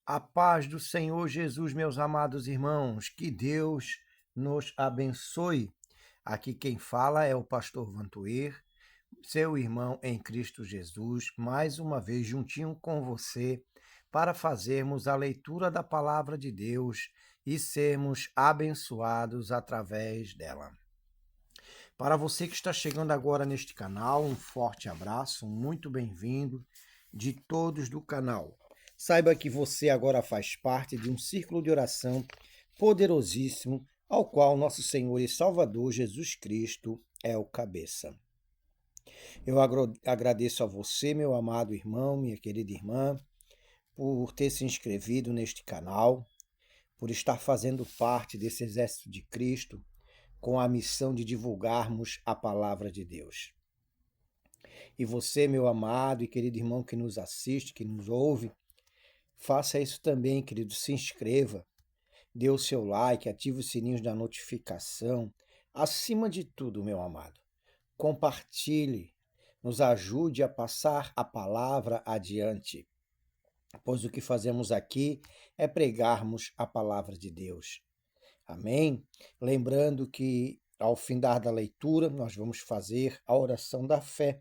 A paz do Senhor Jesus, meus amados irmãos, que Deus nos abençoe. Aqui quem fala é o pastor Vantuir, seu irmão em Cristo Jesus, mais uma vez juntinho com você, para fazermos a leitura da palavra de Deus e sermos abençoados através dela. Para você que está chegando agora neste canal, um forte abraço, muito bem-vindo de todos do canal. Saiba que você agora faz parte de um círculo de oração poderosíssimo, ao qual nosso Senhor e Salvador Jesus Cristo é o cabeça. Eu agradeço a você, meu amado irmão, minha querida irmã, por ter se inscrevido neste canal, por estar fazendo parte desse exército de Cristo, com a missão de divulgarmos a palavra de Deus. E você, meu amado e querido irmão que nos assiste, que nos ouve, faça isso também, querido. Se inscreva, dê o seu like, ative os sininhos da notificação. Acima de tudo, meu amado, compartilhe, nos ajude a passar a palavra adiante, pois o que fazemos aqui é pregarmos a palavra de Deus. Amém? Lembrando que ao findar da leitura, nós vamos fazer a oração da fé.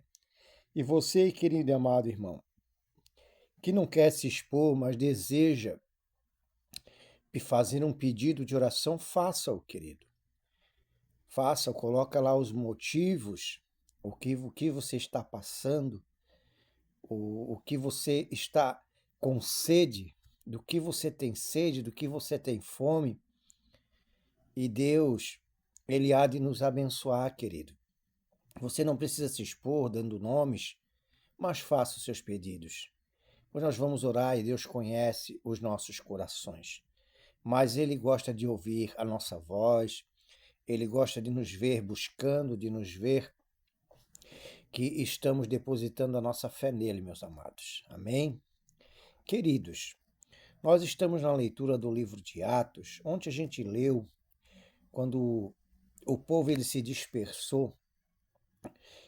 E você, querido e amado irmão, que não quer se expor, mas deseja fazer um pedido de oração, faça-o, querido. Faça, coloca lá os motivos, o que você está passando, o que você está com sede, do que você tem sede, do que você tem fome. E Deus, Ele há de nos abençoar, querido. Você não precisa se expor dando nomes, mas faça os seus pedidos. Pois nós vamos orar e Deus conhece os nossos corações. Mas Ele gosta de ouvir a nossa voz, Ele gosta de nos ver buscando, de nos ver que estamos depositando a nossa fé nele, meus amados. Amém? Queridos, nós estamos na leitura do livro de Atos, onde a gente leu quando o povo ele se dispersou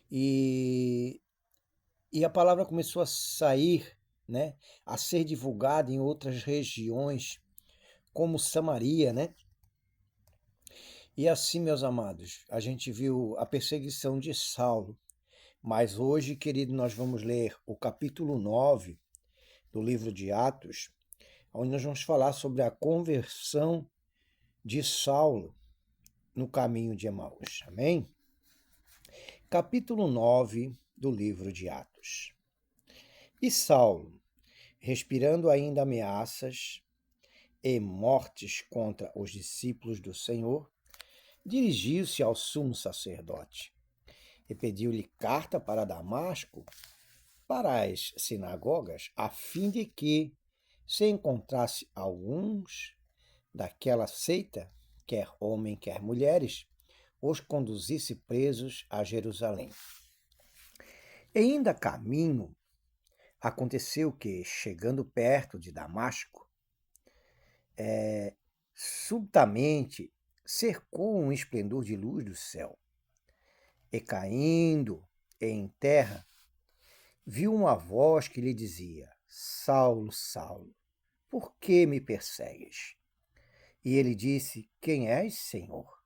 e, e a palavra começou a sair, né, a ser divulgada em outras regiões, como Samaria, né? E assim, meus amados, a gente viu a perseguição de Saulo. Mas hoje, querido, nós vamos ler o capítulo 9 do livro de Atos, onde nós vamos falar sobre a conversão de Saulo no caminho de Emaús. Amém? Capítulo 9 do livro de Atos. E Saulo, respirando ainda ameaças e mortes contra os discípulos do Senhor, dirigiu-se ao sumo sacerdote e pediu-lhe carta para Damasco, para as sinagogas, a fim de que, se encontrasse alguns daquela seita, quer homem, quer mulheres, os conduzisse presos a Jerusalém. E ainda caminho, aconteceu que, chegando perto de Damasco, subitamente cercou um esplendor de luz do céu, e caindo em terra, viu uma voz que lhe dizia: Saulo, Saulo, por que me persegues? E ele disse: Quem és, Senhor?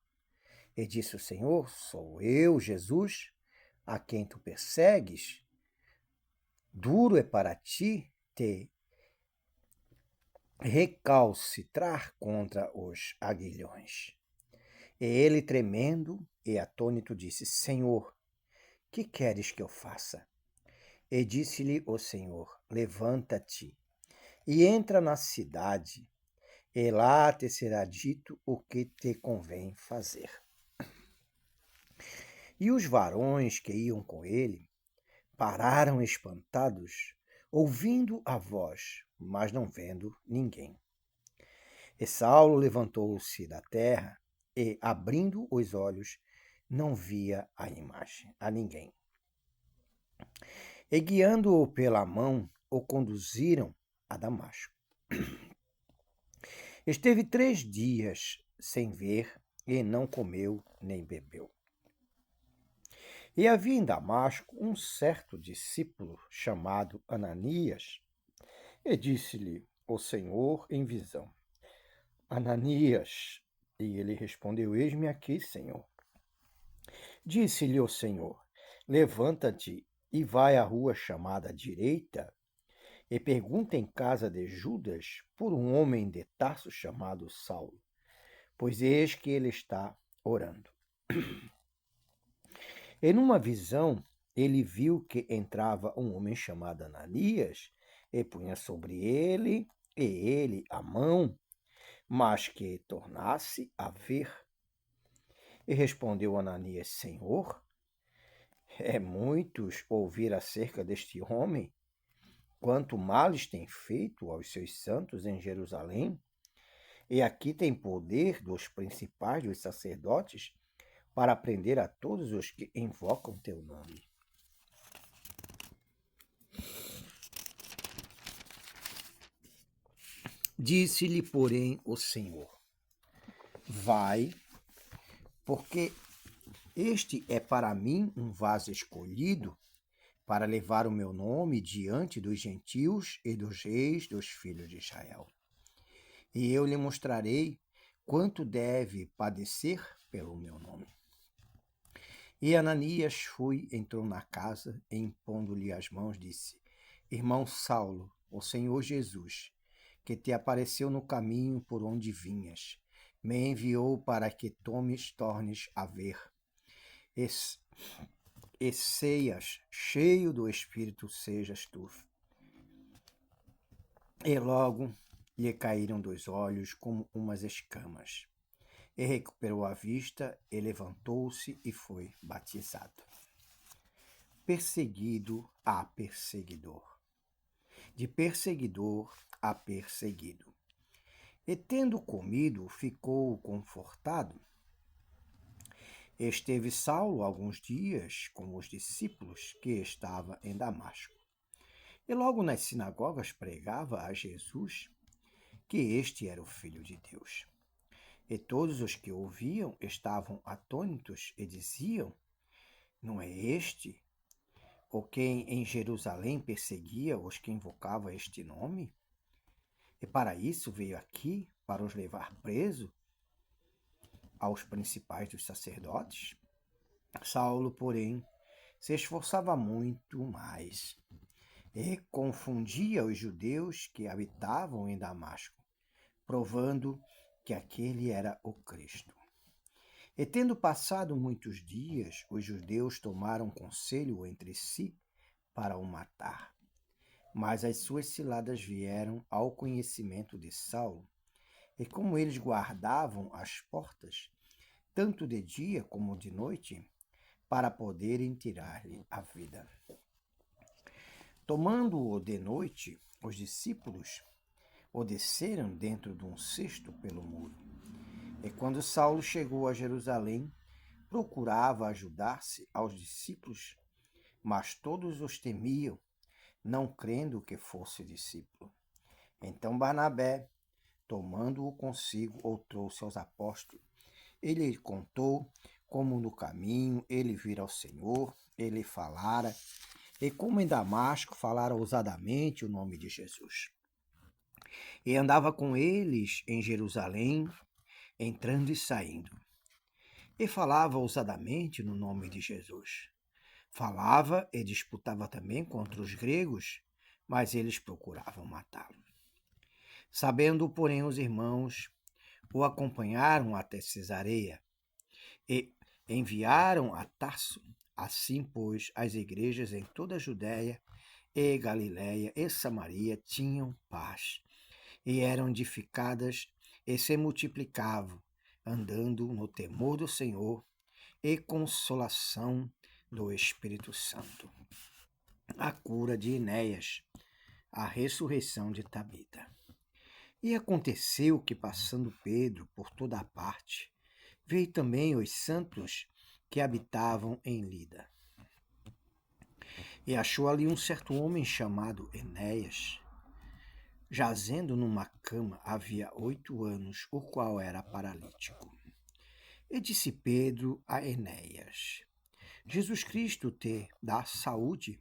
E disse o Senhor: Sou eu, Jesus, a quem tu persegues. Duro é para ti te recalcitrar contra os aguilhões. E ele, tremendo e atônito, disse: Senhor, que queres que eu faça? E disse-lhe o Senhor: Levanta-te e entra na cidade, e lá te será dito o que te convém fazer. E os varões que iam com ele pararam espantados, ouvindo a voz, mas não vendo ninguém. E Saulo levantou-se da terra e, abrindo os olhos, não via a imagem, a ninguém. E guiando-o pela mão, o conduziram a Damasco. Esteve 3 dias sem ver e não comeu nem bebeu. E havia em Damasco um certo discípulo chamado Ananias, e disse-lhe o Senhor em visão: Ananias. E ele respondeu: Eis-me aqui, Senhor. Disse-lhe o Senhor: Levanta-te e vai à rua chamada direita, e pergunta em casa de Judas por um homem de Tarso chamado Saulo, pois eis que ele está orando. E numa visão, ele viu que entrava um homem chamado Ananias, e punha sobre ele e ele a mão, mas que tornasse a ver. E respondeu Ananias: Senhor, é muitos ouvir acerca deste homem, quanto males tem feito aos seus santos em Jerusalém, e aqui tem poder dos principais dos sacerdotes para prender a todos os que invocam teu nome. Disse-lhe, porém, o Senhor: Vai, porque este é para mim um vaso escolhido para levar o meu nome diante dos gentios e dos reis dos filhos de Israel. E eu lhe mostrarei quanto deve padecer pelo meu nome. E Ananias entrou na casa, e impondo-lhe as mãos, disse: Irmão Saulo, o Senhor Jesus, que te apareceu no caminho por onde vinhas, me enviou para que tornes a ver. E seias cheio do Espírito sejas tu. E logo lhe caíram dos olhos como umas escamas. E recuperou a vista, e levantou-se e foi batizado. Perseguido a perseguidor. De perseguidor a perseguido. E tendo comido, ficou confortado. Esteve Saulo alguns dias com os discípulos que estavam em Damasco. E logo nas sinagogas pregava a Jesus que este era o Filho de Deus. E todos os que ouviam estavam atônitos e diziam: Não é este o quem em Jerusalém perseguia os que invocavam este nome? E para isso veio aqui, para os levar preso aos principais dos sacerdotes? Saulo, porém, se esforçava muito mais e confundia os judeus que habitavam em Damasco, provando que aquele era o Cristo. E tendo passado muitos dias, os judeus tomaram conselho entre si para o matar. Mas as suas ciladas vieram ao conhecimento de Saulo, e como eles guardavam as portas, tanto de dia como de noite, para poderem tirar-lhe a vida. Tomando-o de noite, os discípulos o desceram dentro de um cesto pelo muro. E quando Saulo chegou a Jerusalém, procurava ajudar-se aos discípulos, mas todos os temiam, não crendo que fosse discípulo. Então Barnabé, tomando-o consigo, o trouxe aos apóstolos. Ele lhe contou como no caminho ele vira ao Senhor, ele falara, e como em Damasco falara ousadamente o nome de Jesus. E andava com eles em Jerusalém, entrando e saindo. E falava ousadamente no nome de Jesus. Falava e disputava também contra os gregos, mas eles procuravam matá-lo. Sabendo, porém, os irmãos, o acompanharam até Cesareia e enviaram a Tarso. Assim, pois, as igrejas em toda a Judéia e Galiléia e Samaria tinham paz, e eram edificadas e se multiplicavam, andando no temor do Senhor e consolação do Espírito Santo. A cura de Enéas, a ressurreição de Tabita. E aconteceu que, passando Pedro por toda a parte, veio também os santos que habitavam em Lida. E achou ali um certo homem chamado Enéas, jazendo numa cama havia 8 anos, o qual era paralítico. E disse Pedro a Enéas: Jesus Cristo te dá saúde,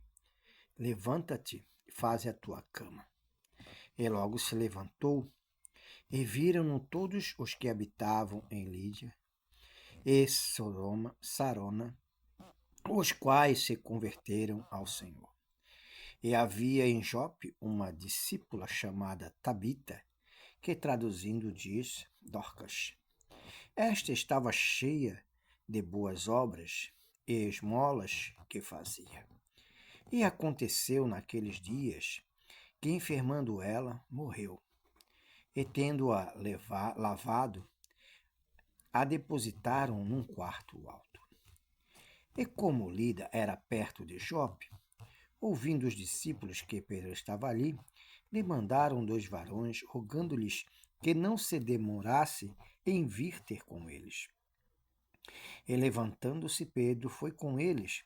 levanta-te e faze a tua cama. E logo se levantou, e viram-no todos os que habitavam em Lídia e Sarona, os quais se converteram ao Senhor. E havia em Jope uma discípula chamada Tabita, que traduzindo diz Dorcas. Esta estava cheia de boas obras e esmolas que fazia. E aconteceu naqueles dias que, enfermando ela, morreu. E tendo-a lavado, a depositaram num quarto alto. E como Lida era perto de Jope, ouvindo os discípulos que Pedro estava ali, lhe mandaram 2 varões, rogando-lhes que não se demorasse em vir ter com eles. E levantando-se Pedro foi com eles,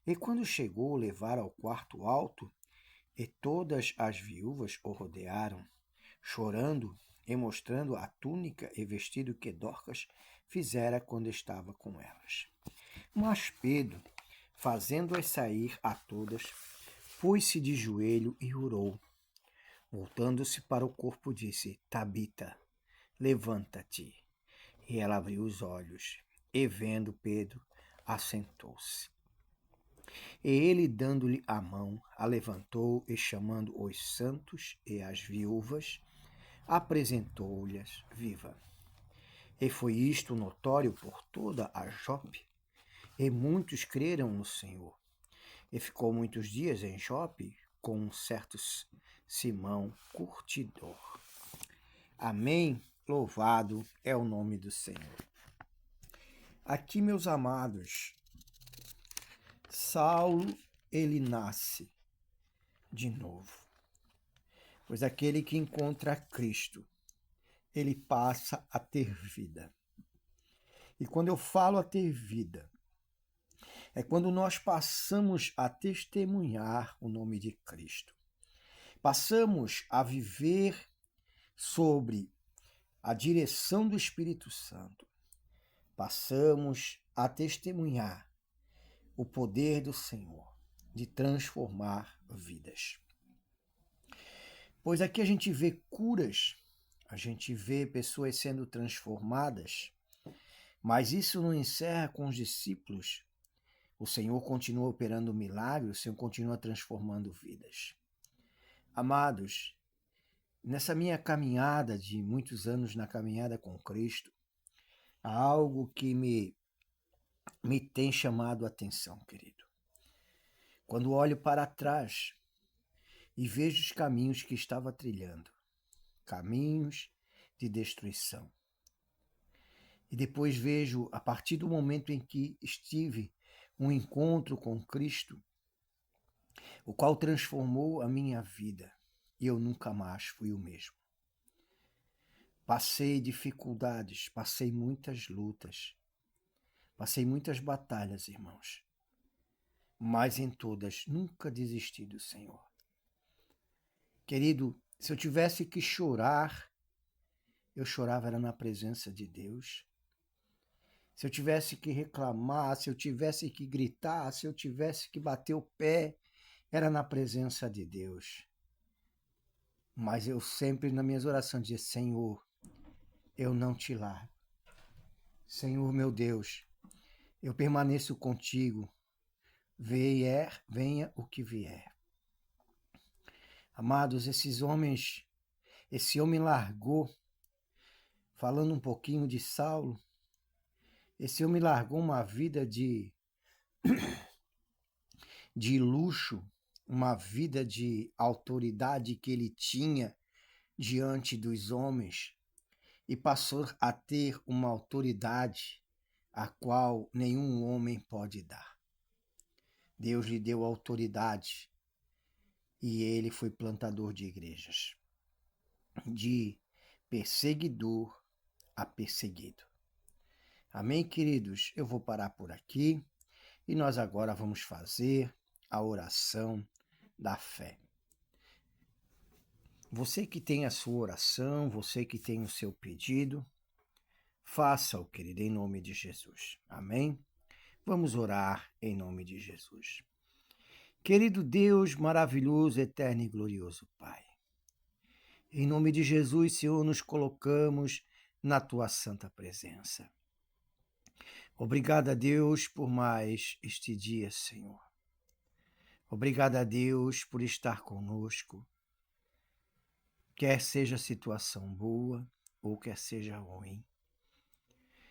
e quando chegou, levaram ao quarto alto, e todas as viúvas o rodearam, chorando e mostrando a túnica e vestido que Dorcas fizera quando estava com elas. Mas Pedro, fazendo-as sair a todas, pôs-se de joelho e orou. Voltando-se para o corpo, disse: Tabita, levanta-te. E ela abriu os olhos, e vendo Pedro, assentou-se. E ele, dando-lhe a mão, a levantou e, chamando os santos e as viúvas, apresentou-lhes viva. E foi isto notório por toda a Jope, e muitos creram no Senhor. E ficou muitos dias em Jope com um certo Simão curtidor. Amém? Louvado é o nome do Senhor. Aqui, meus amados, Saulo, ele nasce de novo. Pois aquele que encontra Cristo, ele passa a ter vida. E quando eu falo a ter vida, é quando nós passamos a testemunhar o nome de Cristo. Passamos a viver sobre a direção do Espírito Santo. Passamos a testemunhar o poder do Senhor de transformar vidas. Pois aqui a gente vê curas, a gente vê pessoas sendo transformadas, mas isso não encerra com os discípulos. O Senhor continua operando milagres, o Senhor continua transformando vidas. Amados, nessa minha caminhada de muitos anos na caminhada com Cristo, há algo que me tem chamado a atenção, querido. Quando olho para trás e vejo os caminhos que estava trilhando, caminhos de destruição. E depois vejo, a partir do momento em que estive um encontro com Cristo, o qual transformou a minha vida, e eu nunca mais fui o mesmo. Passei dificuldades, passei muitas lutas, passei muitas batalhas, irmãos, mas em todas nunca desisti do Senhor. Querido, se eu tivesse que chorar, eu chorava era na presença de Deus. Se eu tivesse que reclamar, se eu tivesse que gritar, se eu tivesse que bater o pé, era na presença de Deus. Mas eu sempre, nas minhas orações, dizia: Senhor, eu não te largo. Senhor, meu Deus, eu permaneço contigo. Venha o que vier. Amados, esse homem largou, falando um pouquinho de Saulo, esse homem largou uma vida de luxo, uma vida de autoridade que ele tinha diante dos homens e passou a ter uma autoridade a qual nenhum homem pode dar. Deus lhe deu autoridade e ele foi plantador de igrejas, de perseguidor a perseguido. Amém, queridos? Eu vou parar por aqui e nós agora vamos fazer a oração da fé. Você que tem a sua oração, você que tem o seu pedido, faça-o, querido, em nome de Jesus. Amém? Vamos orar em nome de Jesus. Querido Deus maravilhoso, eterno e glorioso Pai, Em nome de Jesus, Senhor, nos colocamos na tua santa presença. Obrigado a Deus por mais este dia, Senhor. Obrigado a Deus por estar conosco, quer seja situação boa ou quer seja ruim.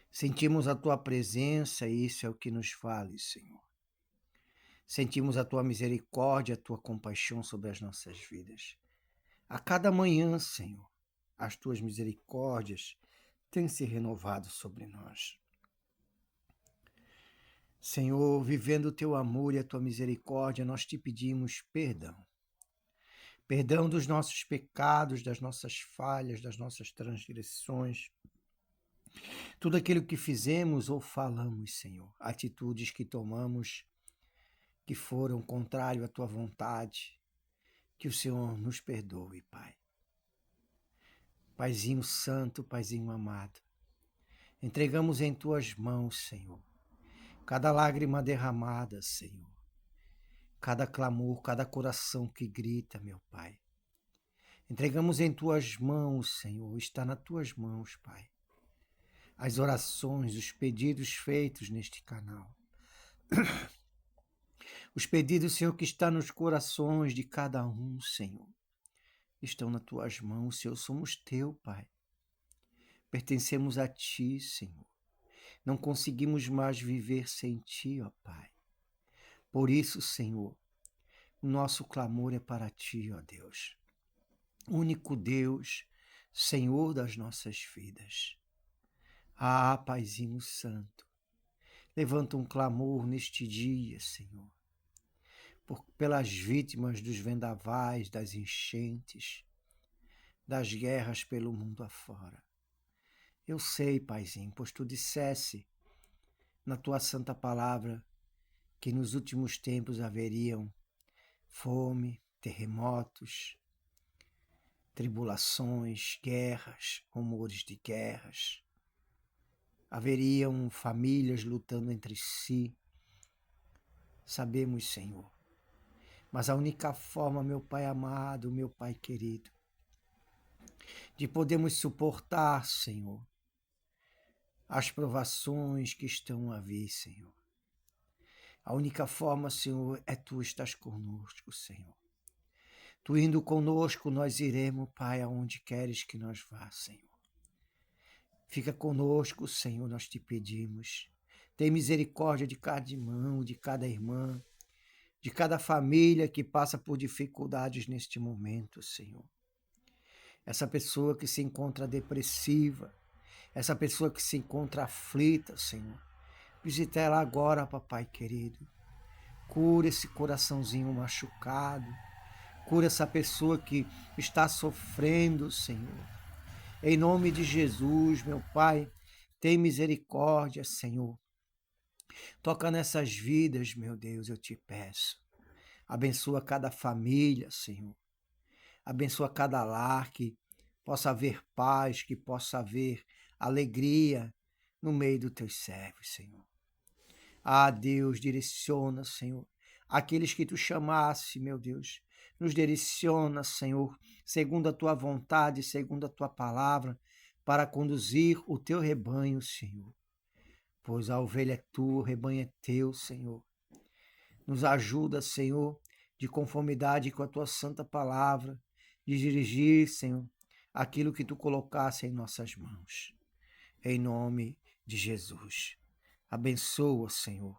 Sentimos a tua presença e isso é o que nos vale, Senhor. Sentimos a tua misericórdia, a tua compaixão sobre as nossas vidas. A cada manhã, Senhor, as tuas misericórdias têm se renovado sobre nós. Senhor, vivendo o teu amor e a tua misericórdia, nós te pedimos perdão. Perdão dos nossos pecados, das nossas falhas, das nossas transgressões. Tudo aquilo que fizemos ou falamos, Senhor, atitudes que tomamos que foram contrário à tua vontade, que o Senhor nos perdoe, Pai. Paizinho santo, Paizinho amado, entregamos em tuas mãos, Senhor, cada lágrima derramada, Senhor, cada clamor, cada coração que grita, meu Pai. Entregamos em tuas mãos, Senhor, está nas tuas mãos, Pai. As orações, os pedidos feitos neste canal. Os pedidos, Senhor, que estão nos corações de cada um, Senhor, estão nas tuas mãos, Senhor, somos teu, Pai. Pertencemos a ti, Senhor. Não conseguimos mais viver sem ti, ó Pai. Por isso, Senhor, o nosso clamor é para ti, ó Deus. Único Deus, Senhor das nossas vidas. Ah, Paizinho Santo, levanta um clamor neste dia, Senhor, pelas vítimas dos vendavais, das enchentes, das guerras pelo mundo afora. Eu sei, Paizinho, pois tu dissesse na tua santa palavra que nos últimos tempos haveriam fome, terremotos, tribulações, guerras, rumores de guerras. Haveriam famílias lutando entre si. Sabemos, Senhor. Mas a única forma, meu Pai amado, meu Pai querido, de podermos suportar, Senhor, as provações que estão a vir, Senhor. A única forma, Senhor, é tu estás conosco, Senhor. Tu indo conosco, nós iremos, Pai, aonde queres que nós vá, Senhor. Fica conosco, Senhor, nós te pedimos. Tem misericórdia de cada irmão, de cada irmã, de cada família que passa por dificuldades neste momento, Senhor. Essa pessoa que se encontra depressiva, essa pessoa que se encontra aflita, Senhor. Visita ela agora, papai querido. Cura esse coraçãozinho machucado. Cura essa pessoa que está sofrendo, Senhor. Em nome de Jesus, meu Pai, tem misericórdia, Senhor. Toca nessas vidas, meu Deus, eu te peço. Abençoa cada família, Senhor. Abençoa cada lar, que possa haver paz, que possa haver alegria no meio dos teus servos, Senhor. Ah, Deus, direciona, Senhor, aqueles que tu chamaste, meu Deus. Nos direciona, Senhor, segundo a tua vontade, segundo a tua palavra, para conduzir o teu rebanho, Senhor. Pois a ovelha é tua, o rebanho é teu, Senhor. Nos ajuda, Senhor, de conformidade com a tua santa palavra, de dirigir, Senhor, aquilo que tu colocasse em nossas mãos. Em nome de Jesus. Abençoa, Senhor.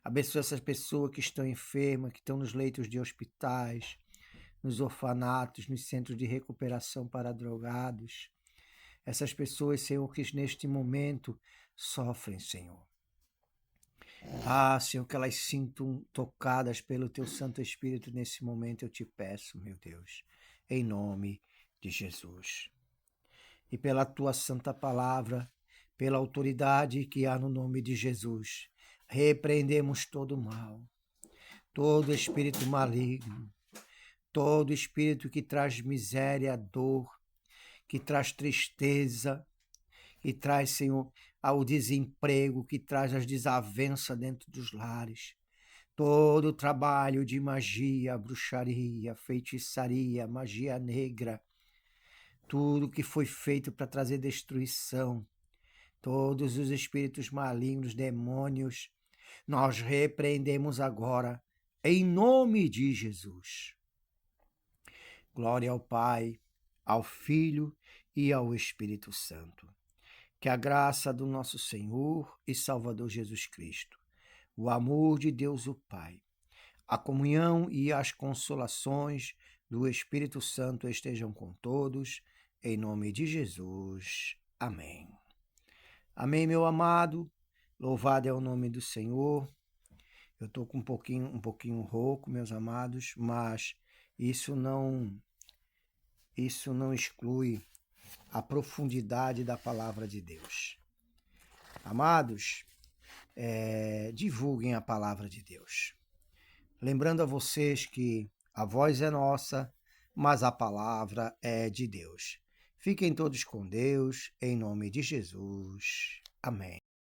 Abençoa essas pessoas que estão enfermas, que estão nos leitos de hospitais, nos orfanatos, nos centros de recuperação para drogados. Essas pessoas, Senhor, que neste momento sofrem, Senhor. Ah, Senhor, que elas sintam tocadas pelo Teu Santo Espírito nesse momento, eu te peço, meu Deus, em nome de Jesus. E pela Tua Santa Palavra, pela autoridade que há no nome de Jesus, repreendemos todo mal, todo espírito maligno, todo espírito que traz miséria, dor, que traz tristeza, que traz, Senhor, ao desemprego, que traz as desavenças dentro dos lares. Todo o trabalho de magia, bruxaria, feitiçaria, magia negra, tudo que foi feito para trazer destruição, todos os espíritos malignos, demônios, nós repreendemos agora, em nome de Jesus. Glória ao Pai, ao Filho e ao Espírito Santo. Que a graça do nosso Senhor e Salvador Jesus Cristo, o amor de Deus o Pai, a comunhão e as consolações do Espírito Santo estejam com todos, em nome de Jesus. Amém. Amém, meu amado. Louvado é o nome do Senhor. Eu estou com um pouquinho rouco, meus amados, mas isso não exclui a profundidade da palavra de Deus. Amados, divulguem a palavra de Deus. Lembrando a vocês que a voz é nossa, mas a palavra é de Deus. Fiquem todos com Deus, em nome de Jesus. Amém.